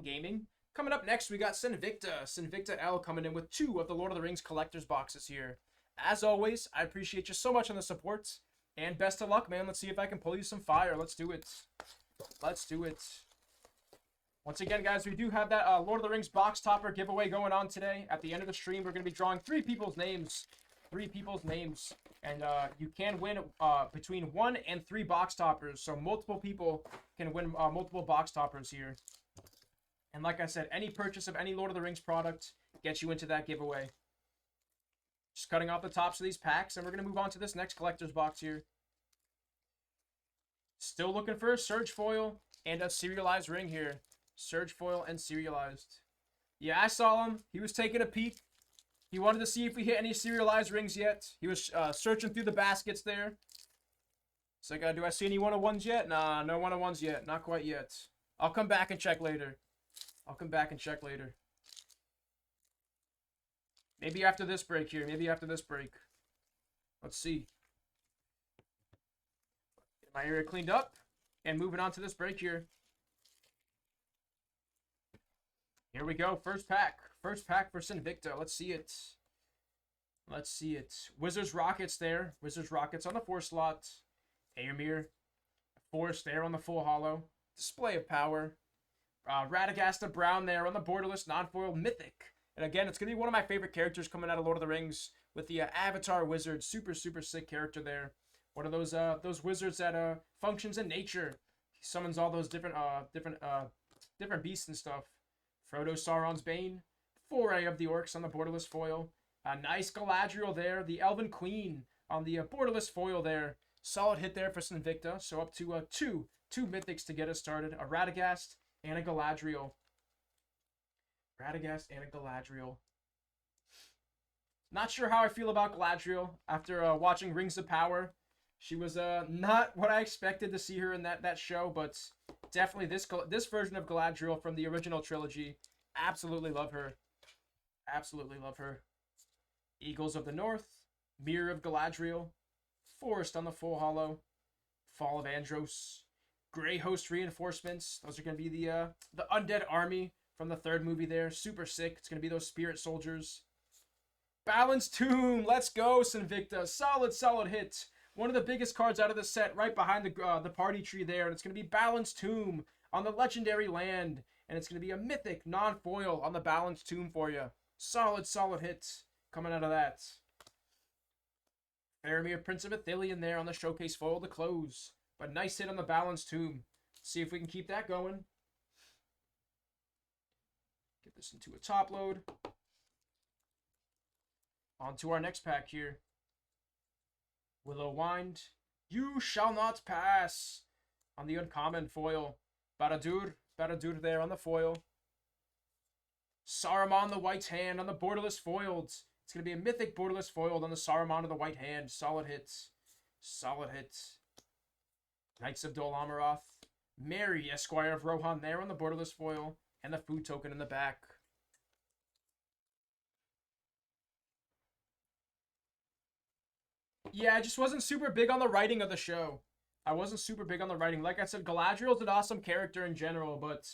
Titan Gaming. Coming up next, we got Sinvicta L coming in with 2 of the Lord of the Rings collector's boxes here. As always, I appreciate you so much on the support. And best of luck, man. Let's see if I can pull you some fire. Let's do it. Let's do it. Once again, guys, we do have that Lord of the Rings box topper giveaway going on today. At the end of the stream, we're going to be drawing 3 people's names. 3 people's names. And you can win between 1 and 3 box toppers. So multiple people can win multiple box toppers here. And like I said, any purchase of any Lord of the Rings product gets you into that giveaway. Just cutting off the tops of these packs, and we're going to move on to this next collector's box here. Still looking for a Surge foil and a serialized ring here. Surge foil and serialized. Yeah, I saw him. He was taking a peek. He wanted to see if we hit any serialized rings yet. He was searching through the baskets there. It's like, do I see any 101s yet? Nah, no 101s yet. Not quite yet. I'll come back and check later. Maybe after this break here. Let's see. Get my area cleaned up. And moving on to this break here. Here we go. First pack for Sinvicta. Let's see it. Wizards Rockets there. Wizards Rockets on the 4 slot. Aemir. Force there on the full hollow. Display of power. Radagasta Brown there on the borderless non-foil mythic. And again, it's going to be one of my favorite characters coming out of Lord of the Rings with the Avatar Wizard. Super sick character there. One of those wizards that functions in nature. He summons all those different beasts and stuff. Frodo Sauron's Bane. Foray of the Orcs on the borderless foil. A nice Galadriel there. The Elven Queen on the borderless foil there. Solid hit there for Sinvicta. So up to two mythics to get us started. A Radagast and a Galadriel. Not sure how I feel about Galadriel after watching Rings of Power. She was not what I expected to see her in that show, but definitely this version of Galadriel from the original trilogy. Absolutely love her. Eagles of the North. Mirror of Galadriel. Forest on the full hollow. Fall of Andros. Grey Host reinforcements. Those are going to be the undead army from the 3rd movie there. Super sick. It's going to be those spirit soldiers. Balanced Tomb. Let's go, Sinvicta. Solid hit. One of the biggest cards out of the set right behind the party tree there. And it's going to be Balanced Tomb on the legendary land. And it's going to be a mythic non-foil on the Balanced Tomb for you. Solid hit coming out of that. Faramir, Prince of Ithilien there on the showcase foil to close. But nice hit on the Balanced Tomb. See if we can keep that going. Get this into a top load. On to our next pack here. Willow Wind. You shall not pass. On the uncommon foil. Baradur there on the foil. Saruman the White Hand on the borderless foiled. It's going to be a mythic borderless foiled on the Saruman of the White Hand. Solid hits. Knights of Dol Amroth. Mary, Esquire of Rohan there on the borderless foil. And the food token in the back. Yeah, I just wasn't super big on the writing of the show. Like I said, Galadriel's an awesome character in general, but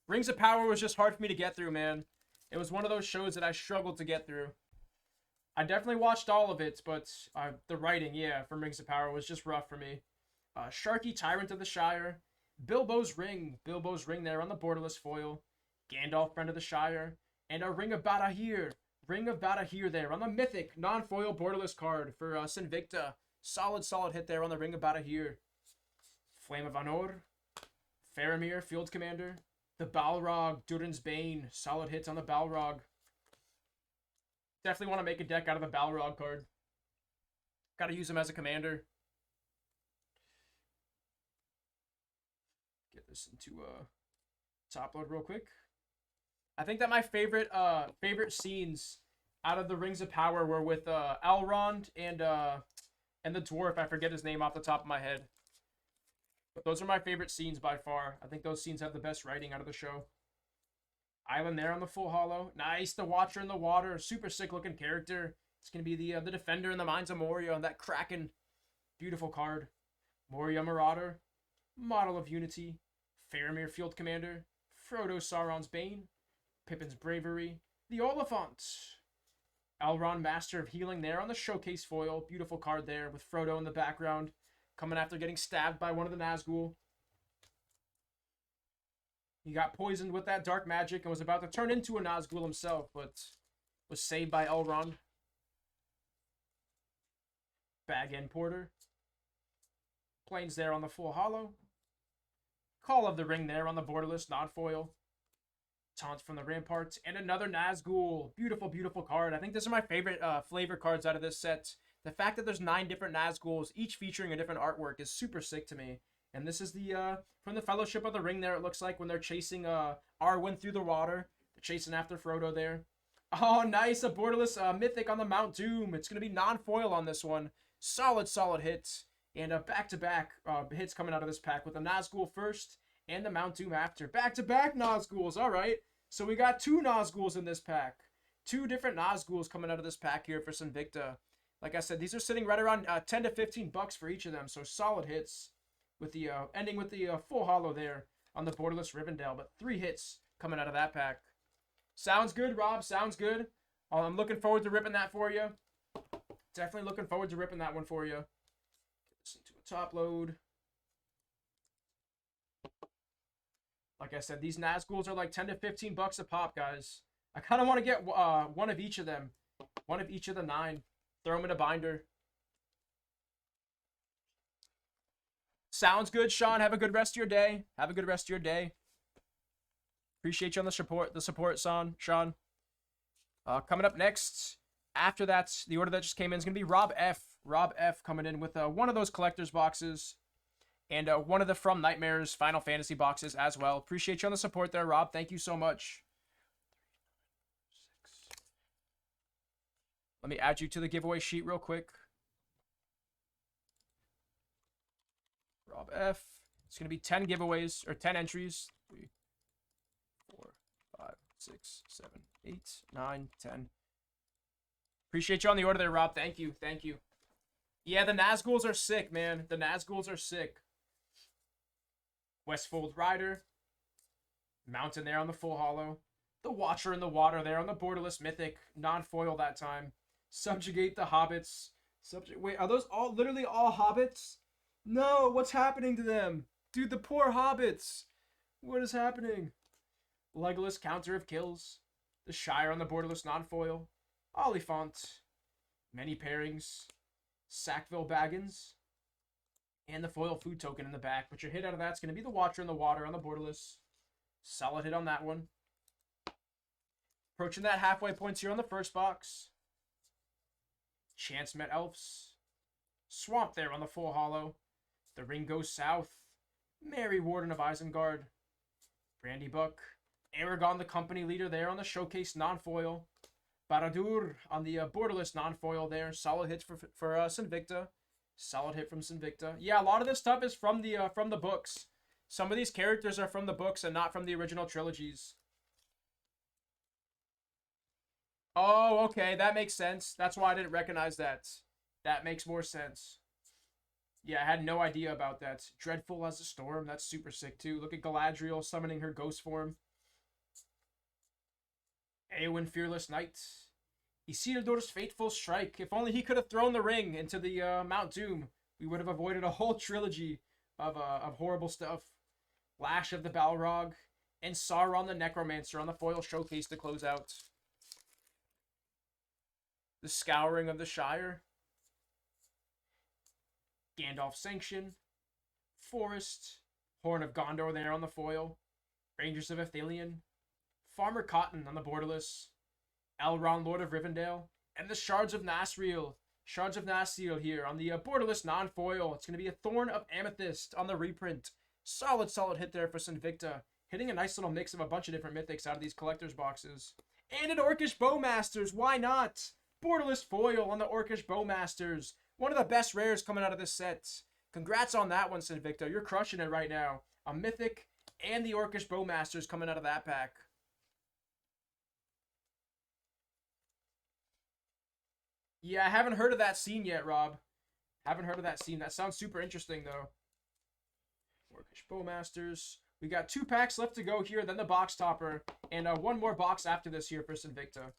Rings of Power was just hard for me to get through, man. It was one of those shows that I struggled to get through. I definitely watched all of it, but the writing, from Rings of Power was just rough for me. Sharky, Tyrant of the Shire. Bilbo's Ring there on the borderless foil. Gandalf, Friend of the Shire. And a Ring of Barahir there on the mythic non-foil borderless card for Sinvicta. Solid hit there on the Ring of Barahir. Flame of Anor. Faramir, Field Commander. The Balrog, Durin's Bane. Solid hits on the Balrog. Definitely want to make a deck out of the Balrog card. Gotta use him as a commander. Get this into top load real quick. I think that my favorite scenes out of the Rings of Power were with Elrond and the dwarf. I forget his name off the top of my head. But those are my favorite scenes by far. I think those scenes have the best writing out of the show. Island there on the full hollow. Nice, the Watcher in the water. Super sick looking character. It's going to be the defender in the Mines of Moria on that Kraken. Beautiful card. Moria Marauder. Model of Unity. Faramir Field Commander. Frodo Sauron's Bane, Pippin's Bravery, the Oliphant, Elrond Master of Healing there on the showcase foil. Beautiful card there with Frodo in the background, coming after getting stabbed by one of the Nazgul. He got poisoned with that dark magic and was about to turn into a Nazgul himself, but was saved by Elrond. Bag End Porter. Planes there on the full holo. Call of the Ring there on the borderless non-foil. Taunt from the Ramparts. And another Nazgul. Beautiful, beautiful card. I think this is my favorite flavor cards out of this set. The fact that there's 9 different Nazguls, each featuring a different artwork, is super sick to me. And this is the from the Fellowship of the Ring there, it looks like, when they're chasing Arwen through the water. They're chasing after Frodo there. Oh, nice. A borderless Mythic on the Mount Doom. It's going to be non-foil on this one. Solid, solid hits. And back-to-back hits coming out of this pack with the Nazgul first and the Mount Doom after. Back-to-back Nazguls. All right. So we got 2 Nazguls in this pack. 2 different Nazguls coming out of this pack here for Sinvicta. Like I said, these are sitting right around 10 to 15 bucks for each of them. So solid hits. With the ending with the full holo there on the borderless Rivendell. But 3 hits coming out of that pack. Sounds good, Rob. Sounds good. I'm looking forward to ripping that for you. Definitely looking forward to ripping that one for you. Get this into a top load. Like I said, these Nazguls are like 10 to 15 bucks a pop, guys. I kind of want to get one of each of them. One of each of the 9. Throw them in a binder. Sounds good, Sean. Have a good rest of your day. Have a good rest of your day. Appreciate you on the support, Sean. Coming up next, after that, the order that just came in is going to be Rob F. Rob F. coming in with one of those collector's boxes. And one of the From Nightmares Final Fantasy boxes as well. Appreciate you on the support there, Rob. Thank you so much. Let me add you to the giveaway sheet real quick. Rob F. It's going to be 10 giveaways, or 10 entries. 3, 4, 5, 6, 7, 8, 9, 10. Appreciate you on the order there, Rob. Thank you. Thank you. Yeah, the Nazguls are sick, man. The Nazguls are sick. Westfold Rider. Mountain there on the full holo. The Watcher in the water there on the borderless Mythic. Non-foil that time. Subjugate the Hobbits. Wait, are those all literally all Hobbits? No, what's happening to them? Dude, the poor Hobbits. What is happening? Legolas Counter of Kills. The Shire on the borderless non-foil. Oliphant. Many pairings. Sackville Baggins. And the foil food token in the back. But your hit out of that's going to be the Watcher in the water on the borderless. Solid hit on that one. Approaching that halfway points here on the first box. Chance Met Elves. Swamp there on the full holo. The Ring Goes South. Mary Warden of Isengard. Brandy Buck. Aragon the Company Leader there on the showcase non-foil. Baradur on the borderless non-foil there. Solid hits for Sinvicta. Solid hit from Sinvicta. Yeah, a lot of this stuff is from the books. Some of these characters are from the books and not from the original trilogies. Oh, okay. That makes sense. That's why I didn't recognize that. That makes more sense. Yeah, I had no idea about that. Dreadful as a Storm. That's super sick, too. Look at Galadriel summoning her ghost form. Eowyn Fearless Knight. Isildur's Fateful Strike. If only he could have thrown the ring into the Mount Doom, we would have avoided a whole trilogy of horrible stuff. Lash of the Balrog. And Sauron the Necromancer on the foil showcase to close out. The Scouring of the Shire. Gandalf Sanction. Forest. Horn of Gondor there on the foil. Rangers of Ithilien. Farmer Cotton on the borderless. Elrond, Lord of Rivendell. And the Shards of Nasriel. Shards of Nasriel here on the borderless non-foil. It's going to be a Thorn of Amethyst on the reprint. Solid, solid hit there for Sinvicta. Hitting a nice little mix of a bunch of different mythics out of these collector's boxes. And an Orcish Bowmasters. Why not? Borderless foil on the Orcish Bowmasters. One of the best rares coming out of this set. Congrats on that one, Sinvicta. You're crushing it right now. A mythic and the Orcish Bowmasters coming out of that pack. Yeah, I haven't heard of that scene yet, Rob. Haven't heard of that scene. That sounds super interesting, though. Orcish Bowmasters. We got 2 packs left to go here, then the box topper, and one more box after this here for Invicta.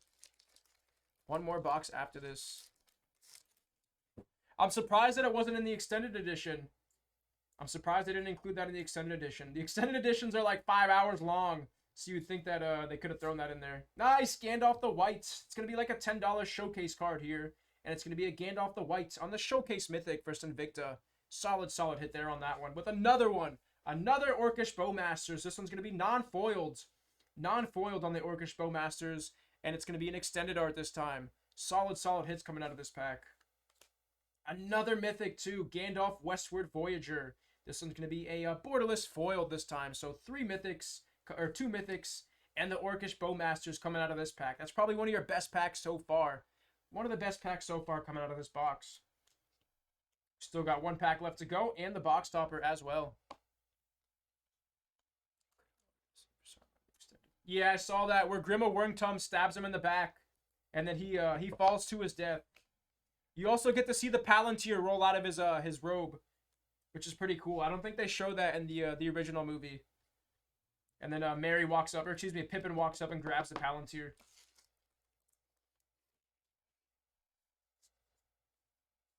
One more box after this. I'm surprised that it wasn't in the extended edition. I'm surprised they didn't include that in the extended edition. The extended editions are like 5 hours long, so you'd think that they could have thrown that in there. Nice, Gandalf the White. It's going to be like a $10 showcase card here, and it's going to be a Gandalf the White on the showcase mythic for Invicta. Solid hit there on that one. With another one. Another Orcish Bowmasters. This one's going to be non-foiled. Non-foiled on the Orcish Bowmasters. And it's going to be an extended art this time. Solid hits coming out of this pack. Another mythic too. Gandalf Westward Voyager. This one's going to be a borderless foiled this time. So 3 mythics, or 2 mythics, and the Orcish Bowmasters coming out of this pack. That's probably one of your best packs so far. One of the best packs so far coming out of this box. Still got 1 pack left to go, and the box topper as well. Yeah, I saw that where Grima Wormtongue stabs him in the back, and then he falls to his death. You also get to see the Palantir roll out of his robe, which is pretty cool. I don't think they show that in the original movie. And then Mary walks up, or excuse me, Pippin walks up and grabs the Palantir.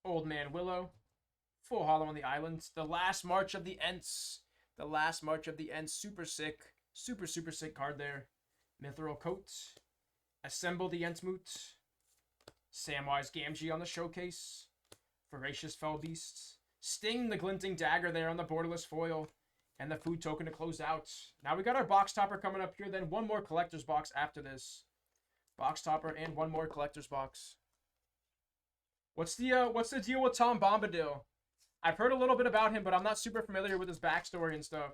Old Man Willow. Full hollow on the islands. The Last March of the Ents. The Last March of the Ents. Super sick. Super sick card there. Mithril Coat. Assemble the Entmoot. Samwise Gamgee on the showcase. Voracious Fell Beast. Sting the Glinting Dagger there on the borderless foil. And the food token to close out. Now we got our box topper coming up here. Then one more collector's box after this. Box topper and one more collector's box. What's the deal with Tom Bombadil? I've heard a little bit about him, but I'm not super familiar with his backstory and stuff.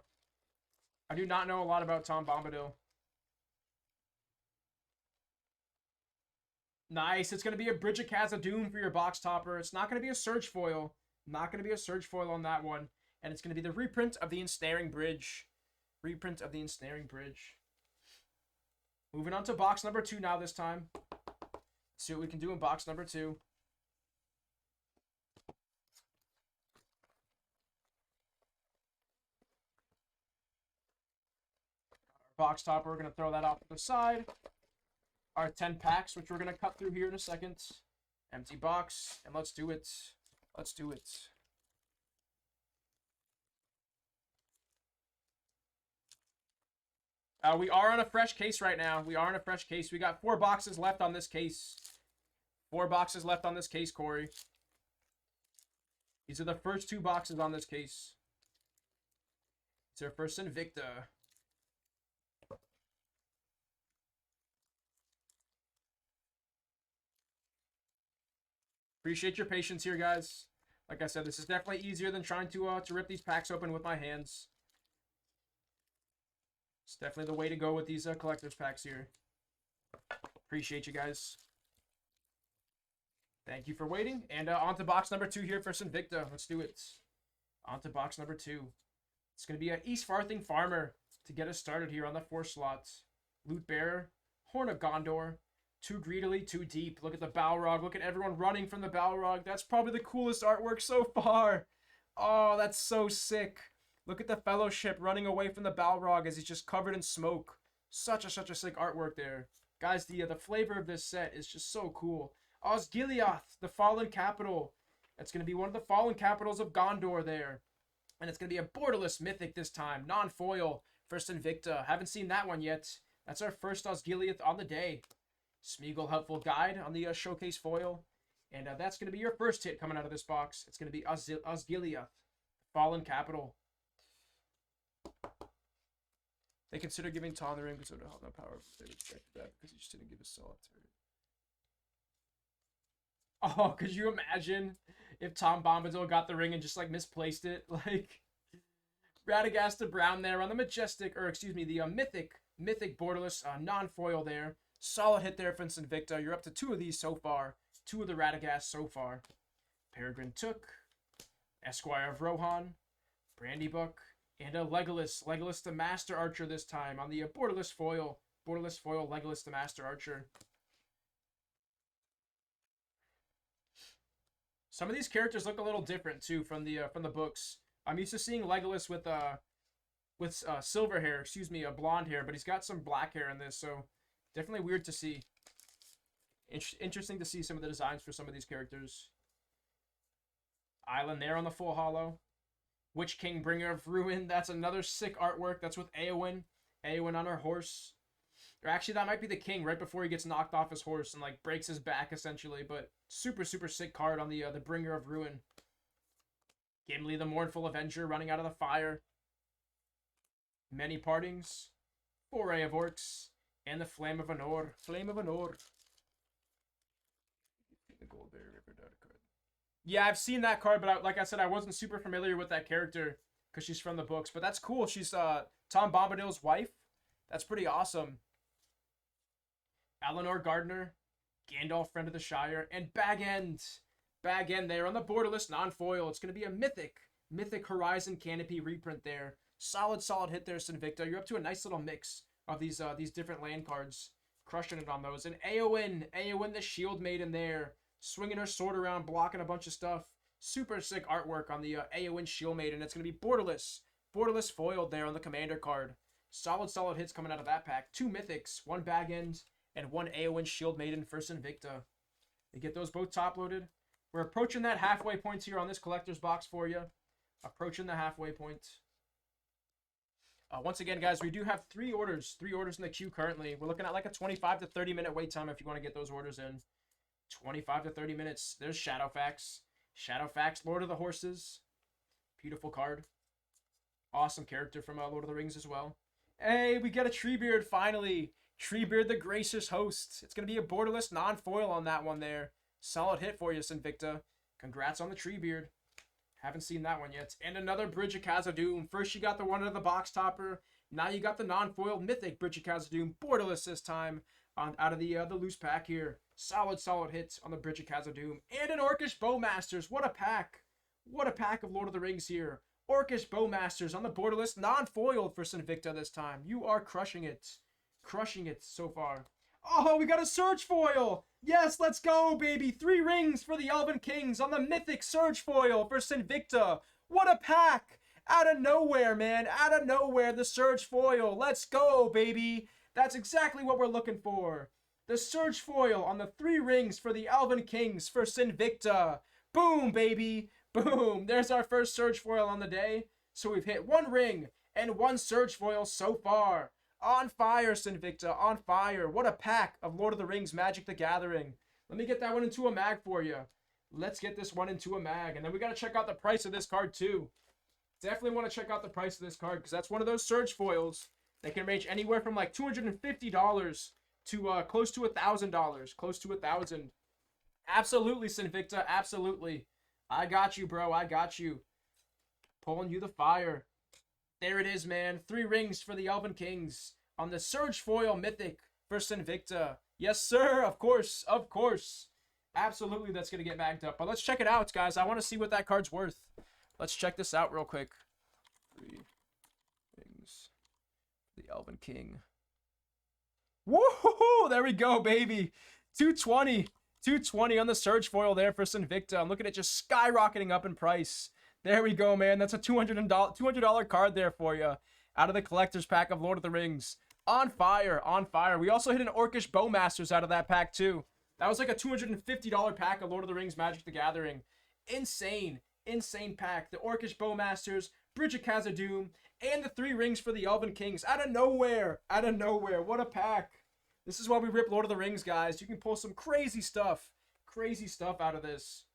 I do not know a lot about Tom Bombadil. Nice. It's going to be a Bridge of Khazad-dûm for your box topper. It's not going to be a Surge foil. Not going to be a Surge foil on that one. And it's going to be the reprint of the Ensnaring Bridge. Reprint of the Ensnaring Bridge. Moving on to box number 2 now this time. Let's see what we can do in box number 2. Box topper, we're going to throw that off to the side. Our 10 packs, which we're going to cut through here in a second. Empty box, and let's do it. Let's do it. We are on a fresh case right now. We are on a fresh case. We got 4 boxes left on this case. 4 boxes left on this case, Corey. These are the first 2 boxes on this case. It's our first Invicta. Appreciate your patience here, guys. Like I said, this is definitely easier than trying to rip these packs open with my hands. It's definitely the way to go with these collector's packs here. Appreciate you guys. Thank you for waiting. And on to box number 2 here for Invicta. Let's do it. On to box number 2. It's going to be an East Farthing Farmer to get us started here on the 4 slots. Loot Bearer, Horn of Gondor, Too Greedily, Too Deep. Look at the Balrog. Look at everyone running from the Balrog. That's probably the coolest artwork so far. Oh, that's so sick. Look at the Fellowship running away from the Balrog as he's just covered in smoke. Such a sick artwork there. Guys, the flavor of this set is just so cool. Osgiliath, the Fallen Capital. That's going to be one of the Fallen Capitals of Gondor there. And it's going to be a borderless mythic this time. Non-foil. First Invicta. Haven't seen that one yet. That's our first Osgiliath on the day. Smeagol Helpful Guide on the showcase foil. And that's going to be your first hit coming out of this box. It's going to be Osgiliath, Fallen Capital. They consider giving Tom the ring because of no power. They rejected that because he just didn't give a solid turn. Oh, could you imagine if Tom Bombadil got the ring and just like misplaced it? Like Radagast Brown there on the Majestic, or excuse me, the Mythic borderless non-foil there. Solid hit there for Invicta. You're up to 2 of these so far. 2 of the Radagast so far. Peregrine Took, Esquire of Rohan, Brandybuck, and a Legolas. Legolas the Master Archer this time on the borderless foil. Borderless foil Legolas the Master Archer. Some of these characters look a little different too from the books. I'm used to seeing Legolas with with silver hair, excuse me, blonde hair, but he's got some black hair in this, so definitely weird to see. Interesting to see some of the designs for some of these characters. Island there on the full holo. Witch King, Bringer of Ruin. That's another sick artwork. That's with Eowyn. Eowyn on her horse. Or actually, that might be the king right before he gets knocked off his horse and like breaks his back essentially. But super, super sick card on the Bringer of Ruin. Gimli, the Mournful Avenger, running out of the fire. Many Partings. Foray of Orcs. And the Flame of Anor. Flame of Anor. The Goldberry River Dart card. Yeah, I've seen that card, but like I said, I wasn't super familiar with that character because she's from the books. But that's cool. She's Tom Bombadil's wife. That's pretty awesome. Eleanor Gardner, Gandalf, Friend of the Shire, and Bag End. Bag End there on the borderless non-foil. It's going to be a Mythic Horizon Canopy reprint there. Solid hit there, Sinvicta. You're up to a nice little mix of these different land cards. Crushing it on those. And Eowyn the Shield Maiden there. Swinging her sword around, blocking a bunch of stuff. Super sick artwork on the Eowyn Shield Maiden. It's going to be borderless. Borderless foiled there on the commander card. Solid hits coming out of that pack. 2 Mythics, 1 Bag End, and 1 Eowyn Shield Maiden for Sinvicta. They get those both top loaded. We're approaching that halfway point here on this collector's box for you. Approaching the halfway point. Once again, guys, we do have 3 orders. 3 orders in the queue currently. We're looking at like a 25 to 30 minute wait time if you want to get those orders in. 25 to 30 minutes. There's Shadowfax. Shadowfax, Lord of the Horses. Beautiful card. Awesome character from Lord of the Rings as well. Hey, we get a Treebeard finally. Treebeard the Gracious Host. It's going to be a borderless non-foil on that one there. Solid hit for you, Sinvicta. Congrats on the Treebeard. Haven't seen that one yet. And another Bridge of Khazad-dûm. First you got the one out of the box topper. Now you got the non-foil Mythic Bridge of Khazad-dûm. Borderless this time out of the loose pack here. Solid hits on the Bridge of Khazad-dûm. And an Orcish Bowmasters. What a pack. What a pack of Lord of the Rings here. Orcish Bowmasters on the borderless, non-foiled for Sinvicta this time. You are crushing it. Crushing it so far. Oh, we got a Surge Foil. Yes, let's go, baby. 3 rings for the Elven Kings on the Mythic Surge Foil for Sinvicta. What a pack. Out of nowhere, man. Out of nowhere, the Surge Foil. Let's go, baby. That's exactly what we're looking for. The Surge Foil on the 3 rings for the Elven Kings for Sinvicta. Boom, baby. Boom. There's our first Surge Foil on the day. So we've hit 1 ring and 1 Surge Foil so far. On fire, Sinvicta. On fire. What a pack of Lord of the Rings Magic the Gathering. Let me get that one into a mag for you. Let's get this one into a mag. And then we got to check out the price of this card too. Definitely want to check out the price of this card because that's one of those Surge Foils that can range anywhere from like $250 to close to $1,000. Close to $1,000. Absolutely, Sinvicta. Absolutely. I got you, bro. I got you. Pulling you the fire. There it is, man. 3 rings for the Elven Kings on the Surge Foil Mythic for Sinvicta. Yes, sir. Of course. Of course. Absolutely, that's going to get bagged up. But let's check it out, guys. I want to see what that card's worth. Let's check this out real quick. 3 rings. The Elven King. Woohoo! There we go, baby. 220. 220 on the Surge Foil there for Sinvicta. I'm looking at just skyrocketing up in price. There we go, man. That's a $200 card there for you. Out of the collector's pack of Lord of the Rings. On fire. On fire. We also hit an Orcish Bowmasters out of that pack, too. That was like a $250 pack of Lord of the Rings Magic the Gathering. Insane. Insane pack. The Orcish Bowmasters, Bridge of Khazad-dûm, and the 3 rings for the Elven Kings. Out of nowhere. Out of nowhere. What a pack. This is why we rip Lord of the Rings, guys. You can pull some crazy stuff. Crazy stuff out of this.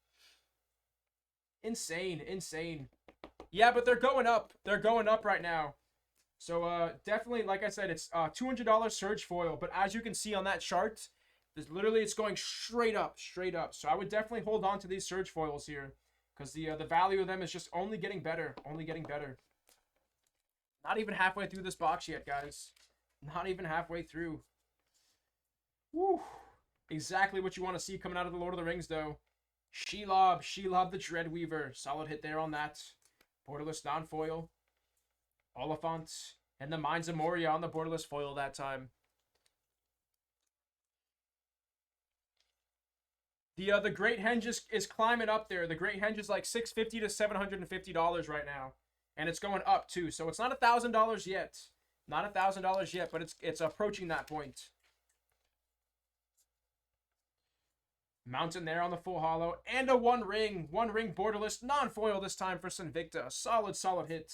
Insane. Insane. Yeah, but they're going up. They're going up right now. So, definitely, like I said, it's $200 Surge Foil. But as you can see on that chart, it's going straight up. Straight up. So I would definitely hold on to these Surge Foils here. Because the value of them is just only getting better. Only getting better. Not even halfway through this box yet, guys. Not even halfway through. Woo. Exactly what you want to see coming out of the Lord of the Rings, though. Shelob the Dreadweaver. Solid hit there on that. Borderless non-foil. Oliphant. And the Mines of Moria on the borderless foil that time. The Great Henge is climbing up there. The Great Henge is like $650 to $750 right now. And it's going up too. So it's not $1,000 yet. Not $1,000 yet, but it's approaching that point. Mountain there on the full hollow. And a one ring borderless non-foil this time for Sinvicta. Solid hit.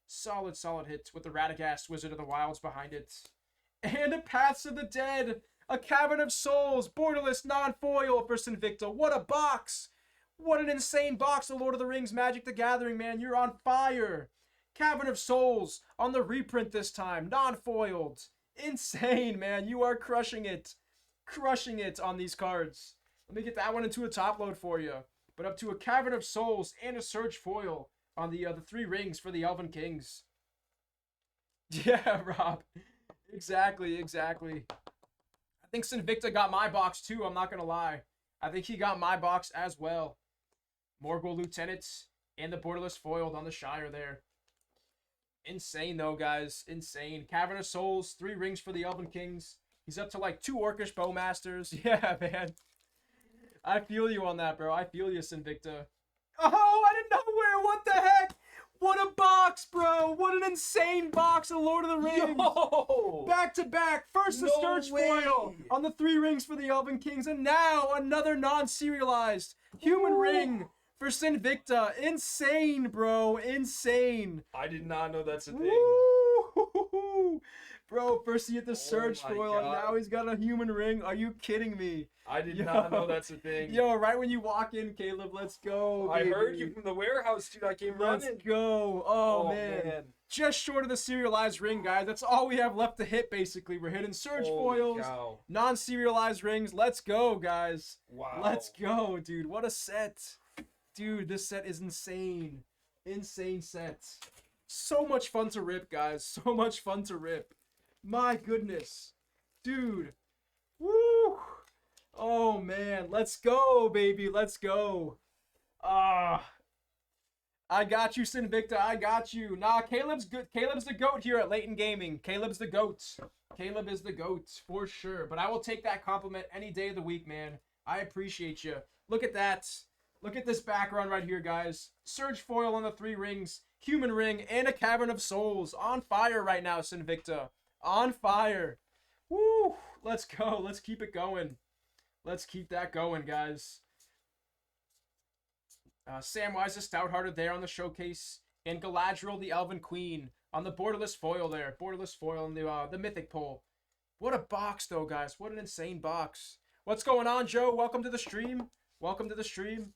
Solid hit with the Radagast Wizard of the Wilds behind it. And a Paths of the Dead. A Cavern of Souls. Borderless non-foil for Sinvicta. What a box. What an insane box of Lord of the Rings Magic the Gathering, man. You're on fire. Cavern of Souls on the reprint this time. Non-foiled. Insane, man. You are crushing it. Crushing it on these cards. Let me get that one into a top load for you. But up to a Cavern of Souls and a Surge foil on the 3 rings for the Elven Kings. Yeah, Rob. Exactly. I think Sinvicta got my box too, I'm not going to lie. I think he got my box as well. Morgul Lieutenants and the borderless foiled on the Shire there. Insane though, guys. Insane. Cavern of Souls, 3 rings for the Elven Kings. He's up to like 2 Orcish Bowmasters. Yeah, man. I feel you on that, bro. I feel you, Sinvicta. Oh, I didn't know where. What the heck? What a box, bro. What an insane box of Lord of the Rings. Yo! Back to back. First the Surge foil on the 3 rings for the Elven Kings. And now another non-serialized human ring for Sinvicta. Insane, bro. Insane. I did not know that's a thing. Woo! Bro, first he hit the Surge foil, and now he's got a human ring. Are you kidding me? I did not know that's a thing. Yo, right when you walk in, Caleb, let's go, baby. I heard you from the warehouse, dude. I came running. Let's go. Oh, man. Just short of the serialized ring, guys. That's all we have left to hit, basically. We're hitting Surge foils, non-serialized rings. Let's go, guys. Wow. Let's go, dude. What a set. Dude, this set is insane. Insane set. So much fun to rip, guys. So much fun to rip. My goodness. Dude. Woo. Oh, man. Let's go, baby. Let's go. I got you, Sinvicta. I got you. Nah, Caleb's good. Caleb's the GOAT here at Leighton Gaming. Caleb's the GOAT. Caleb is the GOAT, for sure. But I will take that compliment any day of the week, man. I appreciate you. Look at that. Look at this background right here, guys. Surge foil on the 3 rings. Human ring and a Cavern of Souls. On fire right now, Sinvicta. On fire. Woo. Let's go. Let's keep it going. Let's keep that going, guys. Samwise the Stouthearted there on the showcase. And Galadriel the Elven Queen on the borderless foil there. Borderless foil on the Mythic Pull. What a box, though, guys. What an insane box. What's going on, Joe? Welcome to the stream. Welcome to the stream.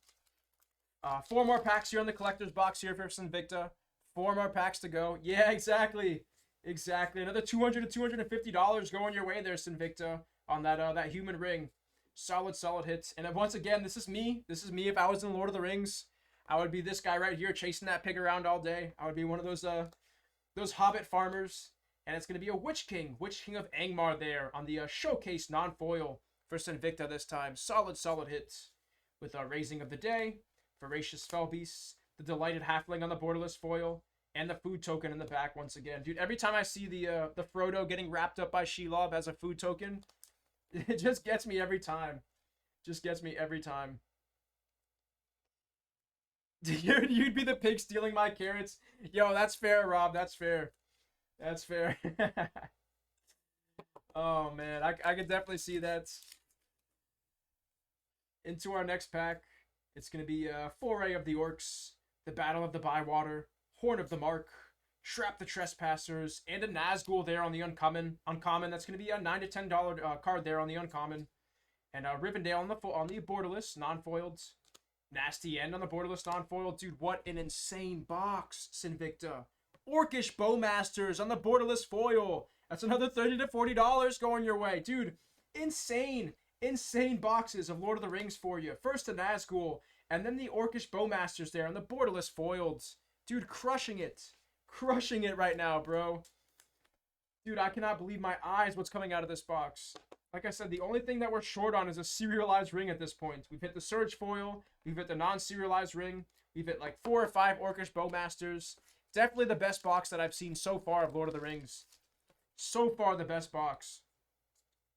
4 more packs here on the collector's box here for Sinvicta. 4 more packs to go. Yeah, exactly. Exactly. Another $200 to $250 going your way there, Sinvicta, on that human ring. Solid hits. And once again, this is me. This is me if I was in Lord of the Rings. I would be this guy right here chasing that pig around all day. I would be one of those hobbit farmers. And it's going to be a Witch King of Angmar there on the showcase non-foil for Sinvicta this time. Solid hits with Raising of the Day, Voracious Fellbeasts, the Delighted Halfling on the borderless foil, and the food token in the back once again. Dude, every time I see the Frodo getting wrapped up by Shelob as a food token, it just gets me every time. Just gets me every time. You'd be the pig stealing my carrots. Yo, that's fair, Rob. That's fair. That's fair. Oh, man. I could definitely see that. Into our next pack. It's going to be Foray of the Orcs, the Battle of the Bywater, Horn of the Mark, Trap the Trespassers, and a Nazgul there on the uncommon. That's going to be a $9 to $10 card there on the uncommon. And Rivendell on the borderless, non-foiled. Nasty End on the borderless, non-foiled. Dude, what an insane box, Sinvicta. Orcish Bowmasters on the borderless foil. That's another $30 to $40 going your way. Dude, insane boxes of Lord of the Rings for you. First the Nazgul, and then the Orcish Bowmasters there on the borderless foiled. Dude, crushing it. Crushing it right now, bro. Dude, I cannot believe my eyes what's coming out of this box. Like I said, the only thing that we're short on is a serialized ring at this point. We've hit the Surge foil. We've hit the non-serialized ring. We've hit like 4 or 5 Orcish Bowmasters. Definitely the best box that I've seen so far of Lord of the Rings. So far, the best box.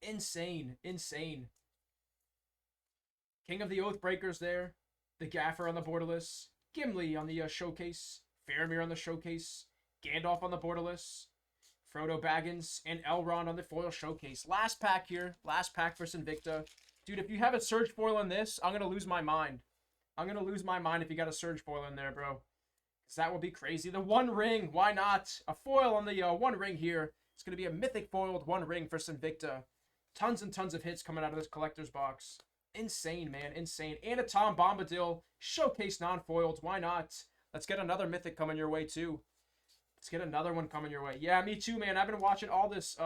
Insane. King of the Oathbreakers there. The Gaffer on the borderless. Gimli on the showcase. Faramir on the showcase, Gandalf on the borderless, Frodo Baggins, and Elrond on the foil showcase. Last pack here. Last pack for Invicta. Dude, if you have a Surge foil in this, I'm going to lose my mind. I'm going to lose my mind if you got a Surge foil in there, bro. Because that would be crazy. The One Ring, why not? A foil on the One Ring here. It's going to be a mythic foiled One Ring for Invicta. Tons and tons of hits coming out of this collector's box. Insane, man. Insane. And a Tom Bombadil. Showcase non-foiled. Why not? Let's get another mythic coming your way, too. Let's get another one coming your way. Yeah, me too, man. I've been watching all these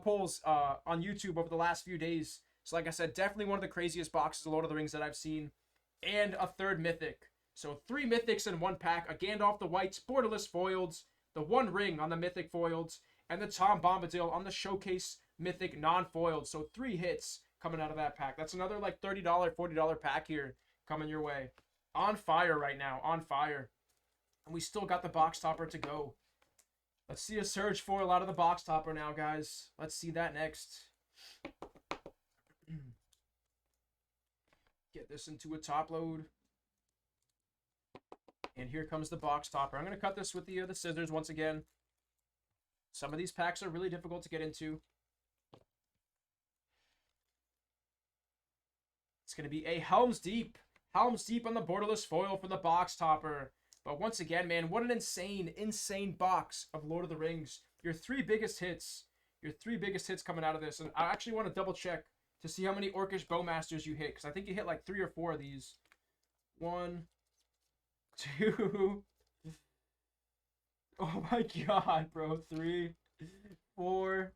polls on YouTube over the last few days. So like I said, definitely one of the craziest boxes of Lord of the Rings that I've seen. And a third mythic. So 3 mythics in one pack. A Gandalf the Whites, borderless foiled. The One Ring on the mythic foiled. And the Tom Bombadil on the showcase mythic non-foiled. So 3 hits coming out of that pack. That's another like $30, $40 pack here coming your way. On fire right now. On fire. And we still got the box topper to go. Let's see a Surge foil out of the box topper now, guys. Let's see that next. Get this into a top load. And here comes the box topper. I'm going to cut this with the scissors once again. Some of these packs are really difficult to get into. It's going to be a Helm's Deep. Helm's Deep on the borderless foil for the box topper. But once again, man, what an insane, insane box of Lord of the Rings. Your 3 biggest hits. Your 3 biggest hits coming out of this. And I actually want to double check to see how many Orcish Bowmasters you hit. Because I think you hit like 3 or 4 of these. 1, 2. Oh my god, bro. 3, 4.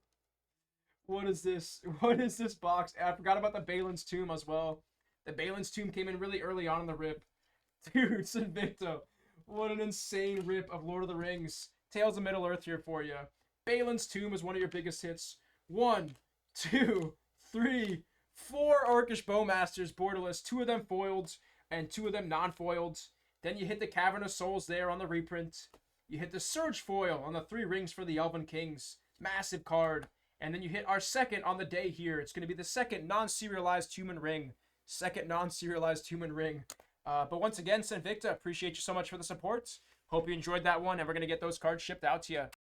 What is this? What is this box? I forgot about the Balin's Tomb as well. The Balin's Tomb came in really early on in the rip. Dude, Invicta. What an insane rip of Lord of the Rings. Tales of Middle-earth here for you. Balin's Tomb is one of your biggest hits. 1, 2, 3, 4 Orcish Bowmasters, borderless. 2 of them foiled and 2 of them non-foiled. Then you hit the Cavern of Souls there on the reprint. You hit the Surge foil on the 3 rings for the Elven Kings. Massive card. And then you hit our second on the day here. It's going to be the second non-serialized human ring. Second non-serialized human ring. But once again, Invicta, appreciate you so much for the support. Hope you enjoyed that one, and we're going to get those cards shipped out to you.